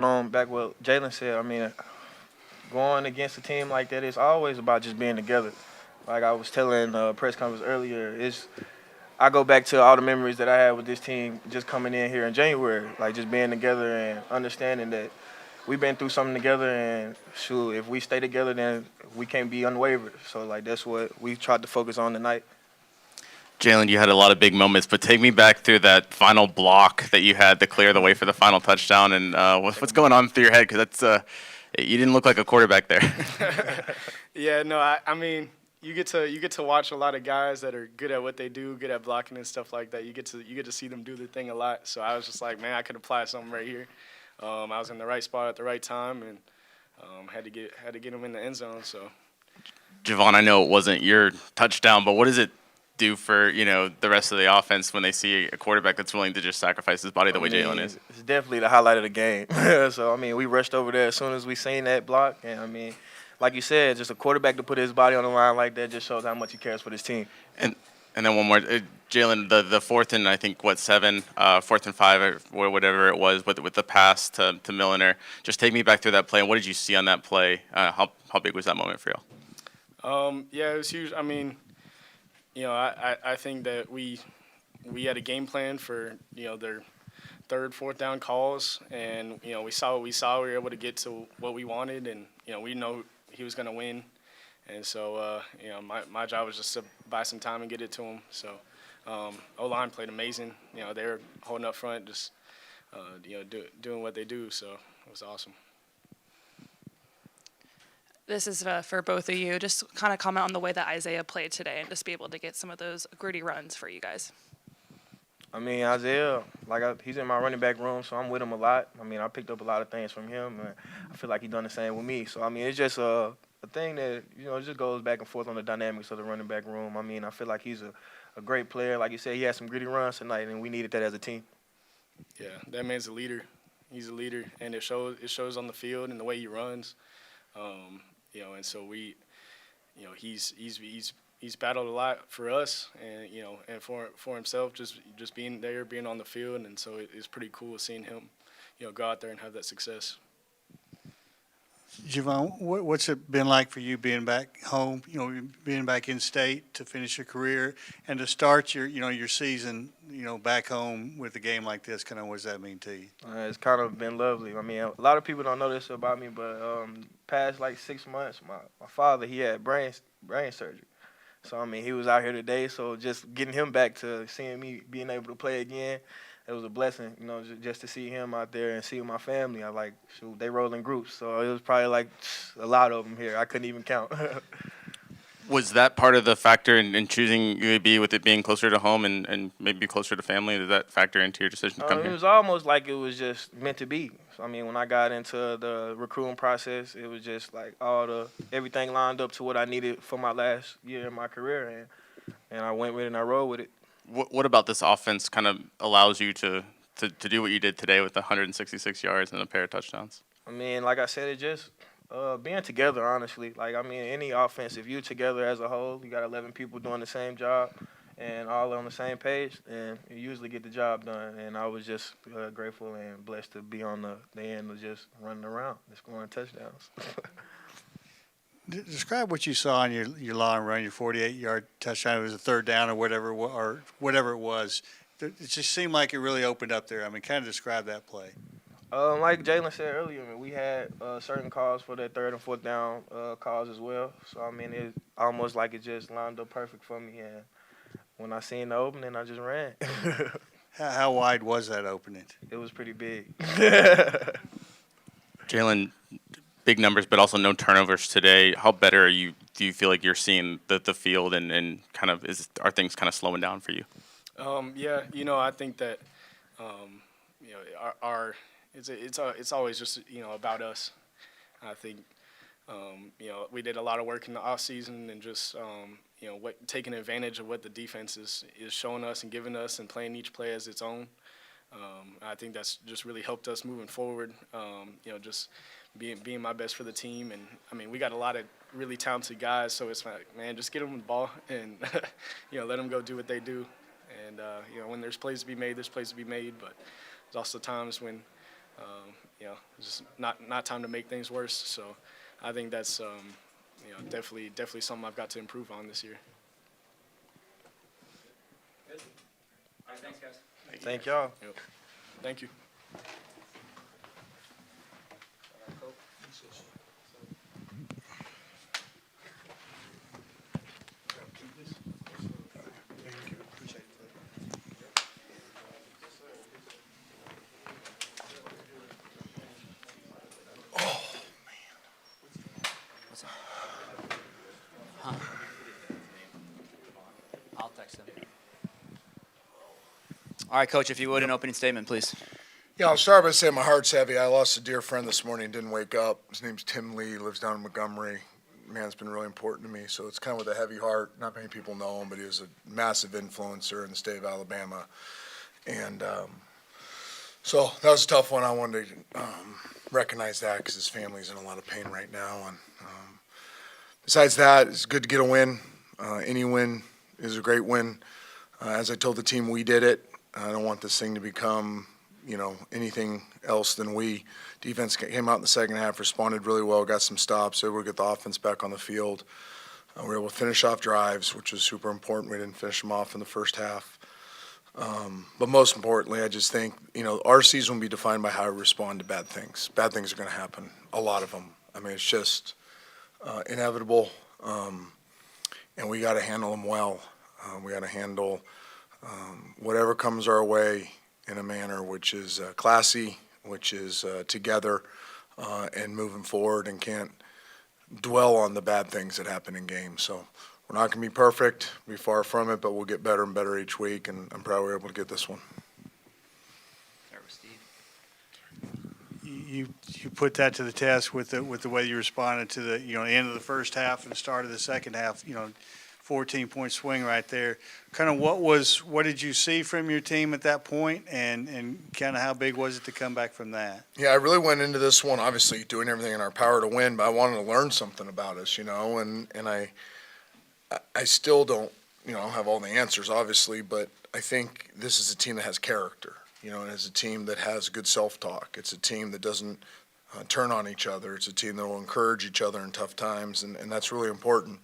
Back what Jalen said, I mean, going against a team like that, it's always about just being together. Like I was telling press conference earlier, it's I go back to all the memories that I had with this team just coming in here in January, like just being together and understanding that we've been through something together, and shoot, if we stay together, then we can't be unwavered. So like that's what we tried to focus on tonight. Jalen, you had a lot of big moments, but take me back through that final block that you had to clear the way for the final touchdown, and what's going on through your head? Because you didn't look like a quarterback there. Yeah, no, I mean, you get to watch a lot of guys that are good at what they do, good at blocking and stuff like that. You get to see them do their thing a lot. So I was just like, man, I could apply something right here. I was in the right spot at the right time, and had to get him in the end zone. So Javon, I know it wasn't your touchdown, but what does it do for the rest of the offense when they see a quarterback that's willing to just sacrifice his body the way Jalen is? It's definitely the highlight of the game. So I mean, we rushed over there as soon as we seen that block, and I mean, like you said, just a quarterback to put his body on the line like that just shows how much he cares for his team. And and then one more, Jalen, the fourth and I think what 7, 4th and 5 or whatever it was with the pass to Milliner. Just take me back through that play and what did you see on that play? How big was that moment for you? yeah, it was huge. I mean, I think that we had a game plan for their third, fourth down calls, and we saw what we saw. We were able to get to what we wanted, and we know he was going to win, and so my job was just to buy some time and get it to him. So O-line played amazing. They were holding up front, just doing what they do. So it was awesome. This is for both of you. Just kind of comment on the way that Isaiah played today and just be able to get some of those gritty runs for you guys. I mean, Isaiah, he's in my running back room, so I'm with him a lot. I mean, I picked up a lot of things from him, and I feel like he's done the same with me. So, I mean, it's just a thing that, it just goes back and forth on the dynamics of the running back room. I mean, I feel like he's a great player. Like you said, he had some gritty runs tonight, and we needed that as a team. Yeah, that man's a leader. He's a leader, and it shows on the field and the way he runs. And so he's battled a lot for us, and for himself, just being there, being on the field, and so it's pretty cool seeing him, go out there and have that success. Javon, what's it been like for you being back home, being back in state to finish your career and to start your season, back home with a game like this? Kind of what does that mean to you? It's kind of been lovely. I mean, a lot of people don't know this about me, but past 6 months, my father, he had brain surgery. So, I mean, he was out here today, so just getting him back to seeing me being able to play again, it was a blessing, just to see him out there and see my family. Shoot, they roll in groups, so it was probably a lot of them here. I couldn't even count. Was that part of the factor in choosing UAB with it being closer to home and maybe closer to family? Did that factor into your decision to come It here? was almost like it was just meant to be. So, I mean, when I got into the recruiting process, it was just everything lined up to what I needed for my last year in my career, and I went with it and I rolled with it. What about this offense kind of allows you to do what you did today with 166 yards and a pair of touchdowns? I mean, like I said, it just being together, honestly. Any offense, if you're together as a whole, you got 11 people doing the same job and all on the same page, and you usually get the job done. And I was just grateful and blessed to be on the end of just running around and scoring touchdowns. Describe what you saw on your long run, your 48-yard touchdown. It was a third down or whatever it was. It just seemed like it really opened up there. I mean, kind of describe that play. Like Jalen said earlier, we had certain calls for that third and fourth down calls as well. So, I mean, it almost like it just lined up perfect for me. And when I seen the opening, I just ran. How wide was that opening? It was pretty big. Jalen, big numbers, but also no turnovers today. How better do you feel like you're seeing the field and kind of are things kind of slowing down for you? Yeah, I think that our it's always just about us. I think we did a lot of work in the off season and just taking advantage of what the defense is showing us and giving us and playing each play as its own. I think that's just really helped us moving forward. Just being my best for the team, and I mean we got a lot of really talented guys, so it's like, man, just get them the ball and let them go do what they do. And when there's plays to be made, there's plays to be made, but there's also times when just not time to make things worse. So I think that's definitely something I've got to improve on this year. All right, thanks, guys. Thank y'all. Yep. Thank you. I'll text him. All right, Coach, if you would, an opening statement, please. Yeah, I'll start by saying my heart's heavy. I lost a dear friend this morning, didn't wake up. His name's Tim Lee, lives down in Montgomery. Man's been really important to me, so it's kind of with a heavy heart. Not many people know him, but he was a massive influencer in the state of Alabama. And so that was a tough one. I wanted to recognize that because his family's in a lot of pain right now. And besides that, it's good to get a win. Any win is a great win. As I told the team, we did it. I don't want this thing to become, anything else than we. Defense came out in the second half, responded really well, got some stops, able to get the offense back on the field. We were able to finish off drives, which was super important. We didn't finish them off in the first half. But most importantly, I just think, our season will be defined by how we respond to bad things. Bad things are going to happen, a lot of them. I mean, it's just inevitable, and we got to handle them well. We got to handle whatever comes our way in a manner which is classy, which is together and moving forward, and can't dwell on the bad things that happen in games. So we're not going to be perfect, be far from it, but we'll get better and better each week, and I'm proud we were able to get this one. Start with Steve. You put that to the test with the way you responded to the end of the first half and the start of the second half. 14-point swing right there. Kind of what did you see from your team at that point, and kind of how big was it to come back from that? Yeah, I really went into this one obviously doing everything in our power to win, but I wanted to learn something about us, and I still don't have all the answers obviously, but I think this is a team that has character, and it's a team that has good self-talk. It's a team that doesn't turn on each other. It's a team that will encourage each other in tough times, and that's really important.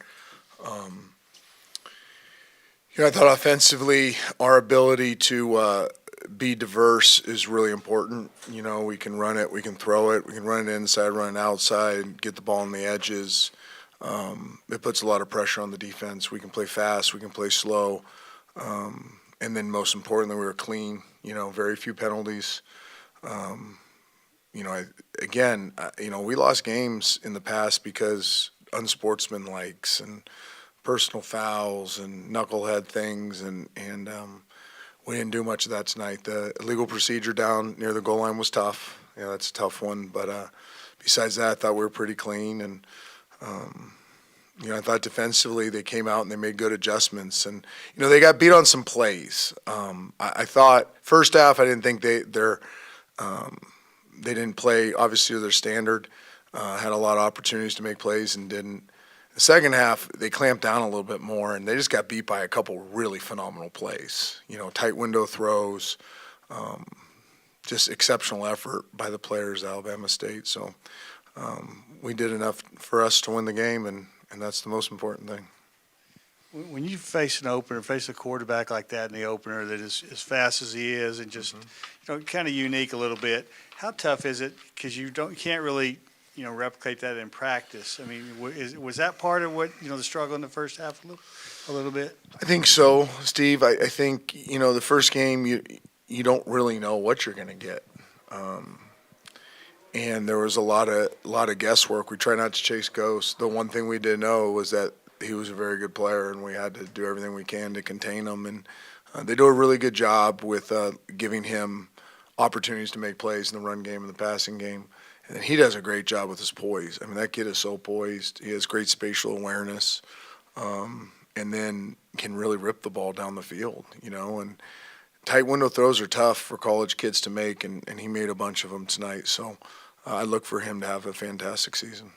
I thought offensively our ability to be diverse is really important. We can run it, we can throw it, we can run it inside, run it outside, get the ball on the edges. It puts a lot of pressure on the defense. We can play fast, we can play slow. And then most importantly, we were clean, very few penalties. We lost games in the past because unsportsmanlikes and personal fouls and knucklehead things, and we didn't do much of that tonight. The illegal procedure down near the goal line was tough. That's a tough one. But besides that, I thought we were pretty clean. And, I thought defensively they came out and they made good adjustments. And, they got beat on some plays. I thought first half I didn't think they didn't play, obviously, to their standard. Had a lot of opportunities to make plays and didn't. The second half, they clamped down a little bit more, and they just got beat by a couple really phenomenal plays. Tight window throws, just exceptional effort by the players at Alabama State. So we did enough for us to win the game, and that's the most important thing. When you face an opener, face a quarterback like that in the opener that is as fast as he is and just kind of unique a little bit, how tough is it? Because you can't really replicate that in practice. I mean, was that part of what the struggle in the first half a little bit? I think so, Steve. I think the first game you don't really know what you're going to get, and there was a lot of guesswork. We try not to chase ghosts. The one thing we did know was that he was a very good player, and we had to do everything we can to contain him. And they do a really good job with giving him opportunities to make plays in the run game and the passing game. And he does a great job with his poise. I mean, that kid is so poised. He has great spatial awareness, and then can really rip the ball down the field, And tight window throws are tough for college kids to make, and he made a bunch of them tonight. So I look for him to have a fantastic season.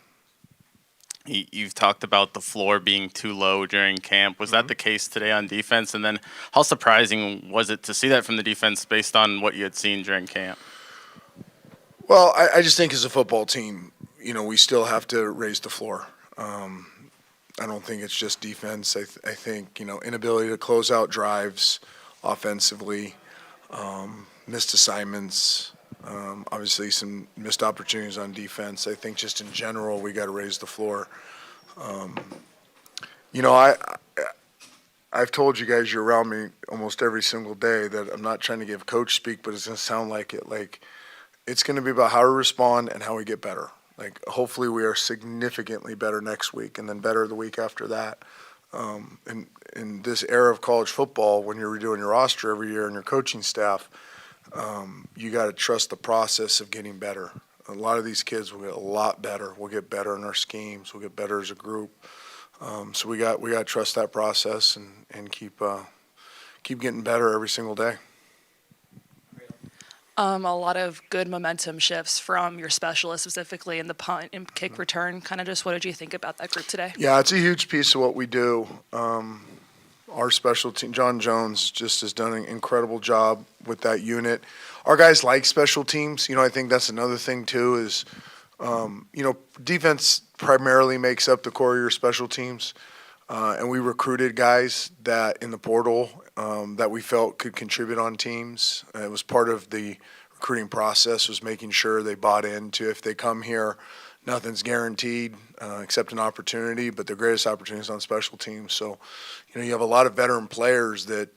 You've talked about the floor being too low during camp. Was that the case today on defense? And then how surprising was it to see that from the defense based on what you had seen during camp? Well, I just think as a football team, we still have to raise the floor. I don't think it's just defense. I think, inability to close out drives offensively, missed assignments, obviously some missed opportunities on defense. I think just in general, we got to raise the floor. I've told you guys, you're around me almost every single day, that I'm not trying to give coach speak, but it's going to sound like it. Like, it's going to be about how to respond and how we get better. Like, hopefully we are significantly better next week and then better the week after that. In this era of college football, when you're redoing your roster every year and your coaching staff, you got to trust the process of getting better. A lot of these kids will get a lot better. We'll get better in our schemes. We'll get better as a group. So we got to trust that process and keep getting better every single day. A lot of good momentum shifts from your specialists, specifically in the punt and kick return. Kind of just what did you think about that group today? Yeah, it's a huge piece of what we do. Our special team, John Jones, just has done an incredible job with that unit. Our guys like special teams. I think that's another thing too is, defense primarily makes up the core of your special teams. And we recruited guys that in the portal that we felt could contribute on teams. It was part of the recruiting process, was making sure they bought into, if they come here, nothing's guaranteed except an opportunity, but the greatest opportunity is on special teams. So, you have a lot of veteran players that,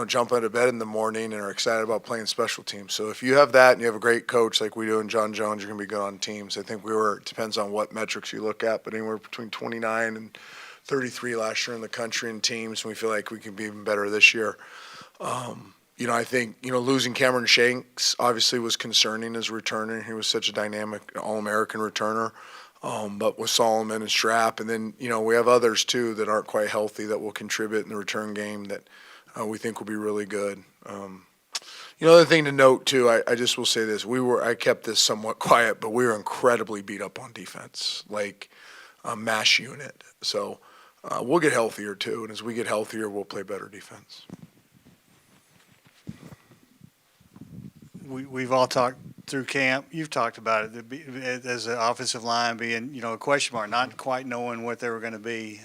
jump out of bed in the morning and are excited about playing special teams. So if you have that and you have a great coach like we do in John Jones, you're going to be good on teams. I think it depends on what metrics you look at, but anywhere between 29 and 33 last year in the country in teams, and we feel like we can be even better this year. I think, losing Cameron Shanks obviously was concerning as a returner. He was such a dynamic All-American returner. But with Solomon and Strapp, and then, we have others too that aren't quite healthy that will contribute in the return game that we think will be really good. The other thing to note too, I just will say this, I kept this somewhat quiet, but we were incredibly beat up on defense, like a mash unit. So we'll get healthier too, and as we get healthier, we'll play better defense. We've all talked through camp. You've talked about it as an offensive line being, a question mark, not quite knowing what they were going to be.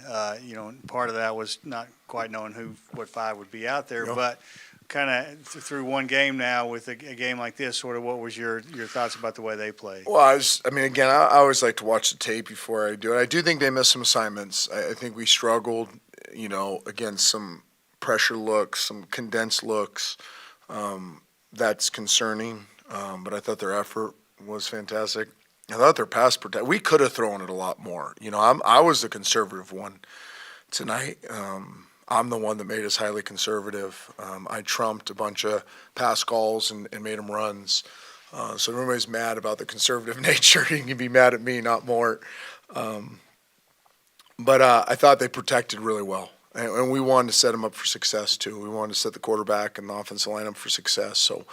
Part of that was not quite knowing what five would be out there. Yep. But kind of through one game now with a game like this, sort of what was your thoughts about the way they played? Well, I always like to watch the tape before I do it. I do think they missed some assignments. I think we struggled, against some pressure looks, some condensed looks. That's concerning, but I thought their effort was fantastic. I thought their pass protection, we could have thrown it a lot more. I was the conservative one tonight. I'm the one that made us highly conservative. I trumped a bunch of pass calls and made them runs. So everybody's mad about the conservative nature. You can be mad at me, not more. But I thought they protected really well. And we wanted to set them up for success, too. We wanted to set the quarterback and the offensive line up for success. So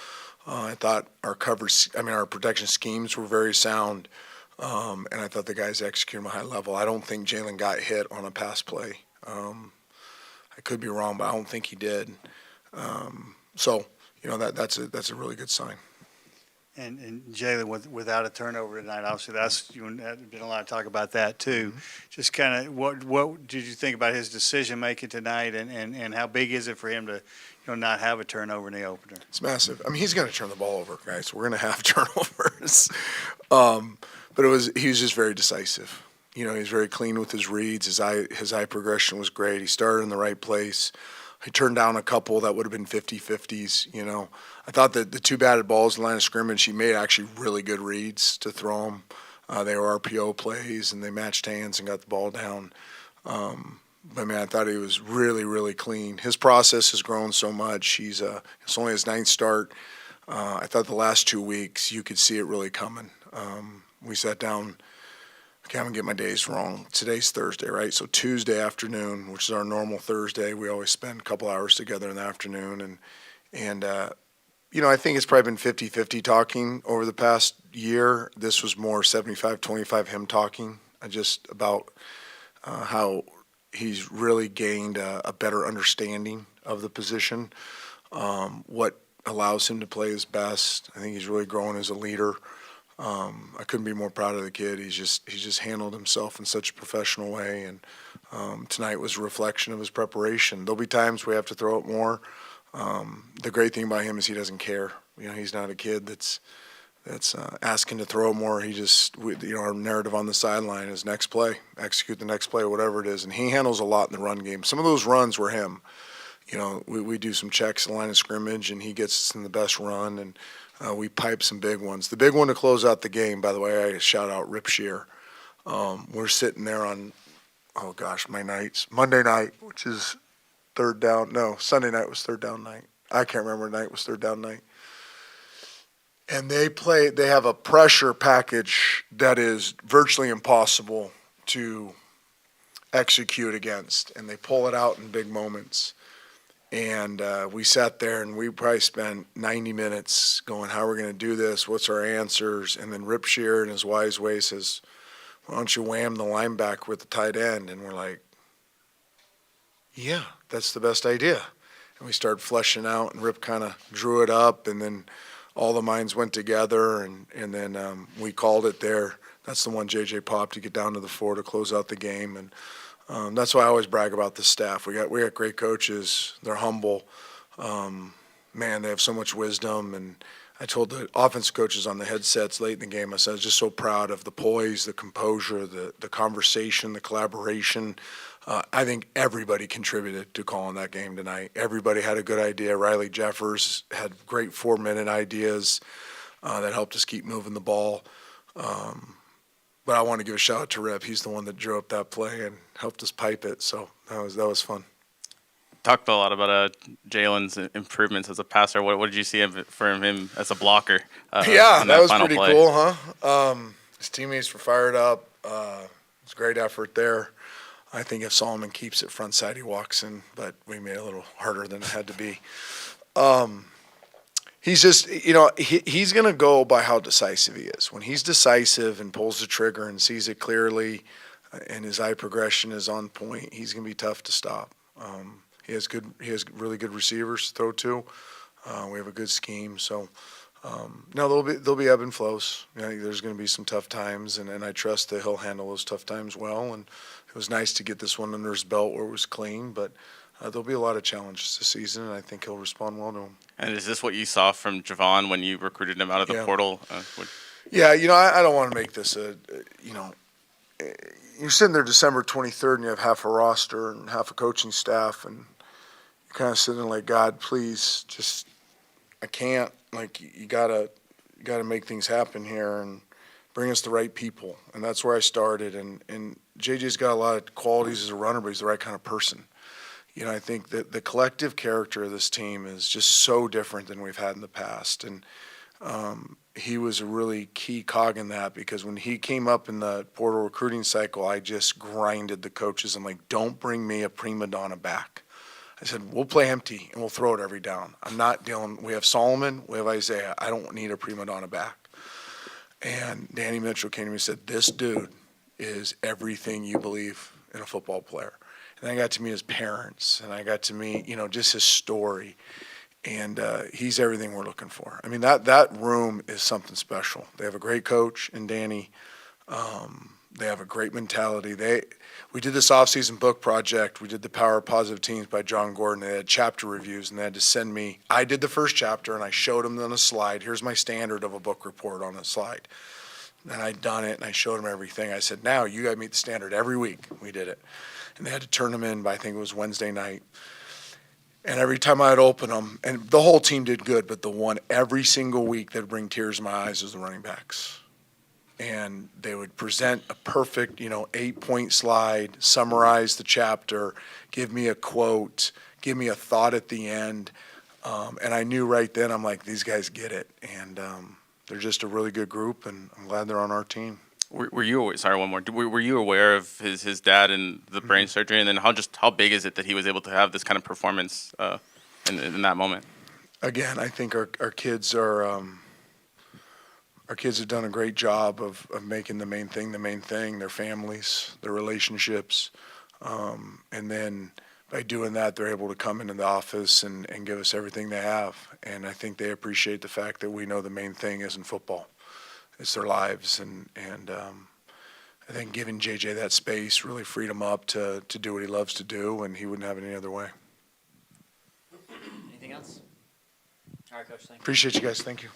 I thought our protection schemes were very sound. And I thought the guys executed at a high level. I don't think Jalen got hit on a pass play. I could be wrong, but I don't think he did. So that's a really good sign. And Jalen, without a turnover tonight, obviously there's been a lot of talk about that too. Mm-hmm. Just kind of what did you think about his decision making tonight, and how big is it for him to not have a turnover in the opener? It's massive. He's going to turn the ball over, guys. We're going to have turnovers. But he was just very decisive. He's very clean with his reads. His eye progression was great. He started in the right place. He turned down a couple that would have been 50-50s, I thought that the two batted balls in the line of scrimmage, he made actually really good reads to throw them. They were RPO plays, and they matched hands and got the ball down. I thought he was really, really clean. His process has grown so much. It's only his ninth start. I thought the last 2 weeks, you could see it really coming. We sat down. I can't get my days wrong. Today's Thursday, right? So Tuesday afternoon, which is our normal Thursday, we always spend a couple hours together in the afternoon. And I think it's probably been 50-50 talking over the past year. This was more 75-25 him talking just about how he's really gained a better understanding of the position, what allows him to play his best. I think he's really grown as a leader. I couldn't be more proud of the kid. He's just handled himself in such a professional way, and tonight was a reflection of his preparation. There'll be times we have to throw it more. The great thing about him is he doesn't care. He's not a kid that's asking to throw more. Our narrative on the sideline is next play, execute the next play, whatever it is, and he handles a lot in the run game. Some of those runs were him. We do some checks at the line of scrimmage, and he gets us in the best run, and we pipe some big ones. The big one to close out the game, by the way, I shout out Rip Shear. We're sitting there on, Monday night, which is third down. No, Sunday night was third down night. I can't remember what night was third down night. And they have a pressure package that is virtually impossible to execute against, and they pull it out in big moments. And we sat there and we probably spent 90 minutes going, how are we going to do this? What's our answers? And then Rip Shear in his wise way says, why don't you wham the linebacker with the tight end? And we're like, yeah, that's the best idea. And we started fleshing out, and Rip kind of drew it up, and then all the minds went together, and then we called it there. That's the one J.J. popped to get down to the 4 to close out the game. And that's why I always brag about the staff. We got great coaches. They're humble. They have so much wisdom. And I told the offense coaches on the headsets late in the game, I said, I was just so proud of the poise, the composure, the conversation, the collaboration. I think everybody contributed to calling that game tonight. Everybody had a good idea. Riley Jeffers had great 4-minute ideas that helped us keep moving the ball. But I want to give a shout out to Rip. He's the one that drew up that play and helped us pipe it. So that was fun. Talked a lot about Jalen's improvements as a passer. What did you see from him as a blocker? Yeah, that was final pretty play? cool, huh? His teammates were fired up. It was a great effort there. I think if Solomon keeps it front side, he walks in, but we made it a little harder than it had to be. He's just, he's going to go by how decisive he is. When he's decisive and pulls the trigger and sees it clearly, and his eye progression is on point, he's going to be tough to stop. He has really good receivers to throw to. We have a good scheme, so no, there'll be ebb and flows. There's going to be some tough times, and I trust that he'll handle those tough times well. And it was nice to get this one under his belt where it was clean, but there'll be a lot of challenges this season, and I think he'll respond well to them. And is this what you saw from Javon when you recruited him out of the portal? Yeah, I don't want to make this you're sitting there December 23rd and you have half a roster and half a coaching staff, and you're kind of sitting there like, God, please, just, I can't. Like, you gotta make things happen here and bring us the right people. And that's where I started. And JJ's got a lot of qualities as a runner, but he's the right kind of person. I think that the collective character of this team is just so different than we've had in the past. And he was a really key cog in that, because when he came up in the portal recruiting cycle, I just grinded the coaches. I'm like, don't bring me a prima donna back. I said, we'll play empty and we'll throw it every down. I'm not dealing. We have Solomon, we have Isaiah. I don't need a prima donna back. And Danny Mitchell came to me and said, this dude is everything you believe in a football player. And I got to meet his parents, and I got to meet, just his story. And he's everything we're looking for. I mean, that room is something special. They have a great coach in Danny. They have a great mentality. We did this off-season book project. We did The Power of Positive Teams by John Gordon. They had chapter reviews, and they had to send me. I did the first chapter, and I showed them on a slide. Here's my standard of a book report on a slide. And I'd done it, and I showed them everything. I said, now you got to meet the standard every week. We did it. And they had to turn them in by, I think it was Wednesday night. And every time I'd open them, and the whole team did good, but the one every single week that'd bring tears in my eyes was the running backs. And they would present a perfect, 8-point slide, summarize the chapter, give me a quote, give me a thought at the end. And I knew right then, I'm like, these guys get it. And they're just a really good group, and I'm glad they're on our team. Were you, sorry, one more. Were you aware of his dad and the brain surgery, and then how big is it that he was able to have this kind of performance in that moment? Again, I think our kids are our kids have done a great job of making the main thing, their families, their relationships, and then by doing that, they're able to come into the office and give us everything they have. And I think they appreciate the fact that we know the main thing isn't football. it's their lives, and I think giving JJ that space really freed him up to do what he loves to do, and he wouldn't have it any other way. Anything else? All right, Coach, thank you. Appreciate you guys. Thank you.